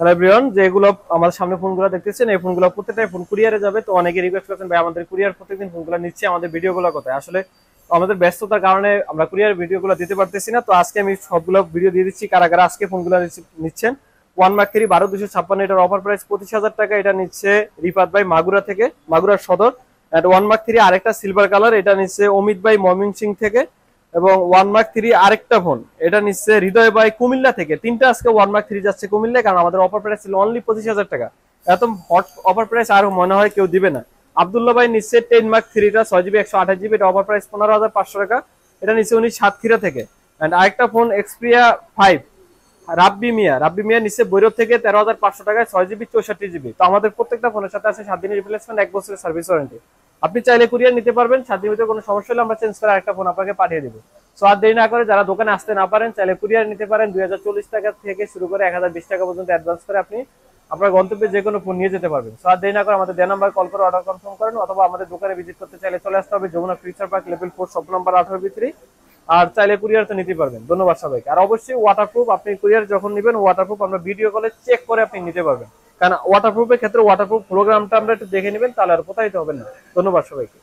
Hello everyone, যেগুলো আমাদের সামনে ফোনগুলো দেখতেছেন এই ফোনগুলো প্রত্যেকটাই ফোন কুরিয়ারে যাবে। তো অনেকে রিকোয়েস্ট করছেন ভাই আমাদের কুরিয়ার প্রত্যেকদিন ফোনগুলো নিচ্ছে, আমাদের ভিডিওগুলো কোথায়? আসলে আমাদের ব্যস্ততার কারণে আমরা কুরিয়ার ভিডিওগুলো দিতে পারতেছি না। তো আজকে আমি সবগুলো ভিডিও দিয়ে দিচ্ছি কারা কারা আজকে ফোনগুলো নিচ্ছেন। ওয়ান মার্ক 3 12,256, এটার অফার প্রাইস 25,000 টাকা। এটা নিচ্ছে রিফাত ভাই মাগুরা থেকে, মাগুরার সদর। এন্ড ওয়ান মার্ক 3 আরেকটা সিলভার কালার, এটা নিচ্ছে অমিত ভাই ময়মনসিং থেকে। এবং ওয়ান মার্ক 3 আরেকটা ফোন, এটা নিচ্ছে হৃদয় ভাই কুমিল্লা থেকে। তিনটা আজকে ওয়ান মার্ক 3 যাচ্ছে কুমিল্লা, কারণ আমাদের অফার প্রাইস ছিল অনলি 25,000 টাকা। এত হট অফার প্রাইস আর মনে হয় কেউ দিবে না। আব্দুল্লাহ ভাই নিচ্ছে 10 মার্ক 3টা 6GB 128GB, এটা অফার প্রাইস 15,500 টাকা। এটা নিচ্ছে উনি সাতক্ষীরা থেকে। এন্ড আরেকটা ফোন এক্সপিরিয়া 5 রাব্বি মিয়া নিচ্ছে বৈরব থেকে 13,500 টাকায় 6GB 64GB। তো আমাদের প্রত্যেকটা ফোনের সাথে আছে 7 দিনের রিপ্লেসমেন্ট, 1 বছরের সার্ভিস ওয়ারেন্টি। আপনি চাইলে কুরিয়ার নিতে পারবেন, 7 দিনের ভিতরে কোনো সমস্যা হলে আমরা চেঞ্জ করে আরেকটা ফোন আপনাকে পাঠিয়ে দেবো। সো আর দেরি না করে যারা দোকানে আসতে না পারেন চাইলে কুরিয়ার নিতে পারেন। 2040 টাকা থেকে শুরু করে 1020 টাকা পর্যন্ত অ্যাডভান্স করে আপনি আপনার গন্তব্যে যে কোনো ফোন নিয়ে যেতে পারবেন। সো আর দেরি না করে আমাদের দেয়া নাম্বার কল করে অর্ডার কনফার্ম করেন, অথবা আমাদের দোকানে ভিজিট করতে চাইলে চলে আসতে হবে Jamuna future park level 4 shop number 18B3। আর চাইলে কুরিয়ার তো নিতে পারবেন। ধন্যবাদ সবাইকে। আর অবশ্যই ওয়াটারপ্রুফ, আপনি কুরিয়ার যখন নেবেন ওয়াটারপ্রুফ আমরা ভিডিও কলে চেক করে আপনি নিতে পারবেন। কারণ ওয়াটারপ্রুফের ক্ষেত্রে ওয়াটারপ্রুফ প্রোগ্রামটা আমরা একটু দেখে নেবেন, তাহলে আর প্রতারিত হবেন না। ধন্যবাদ সবাইকে।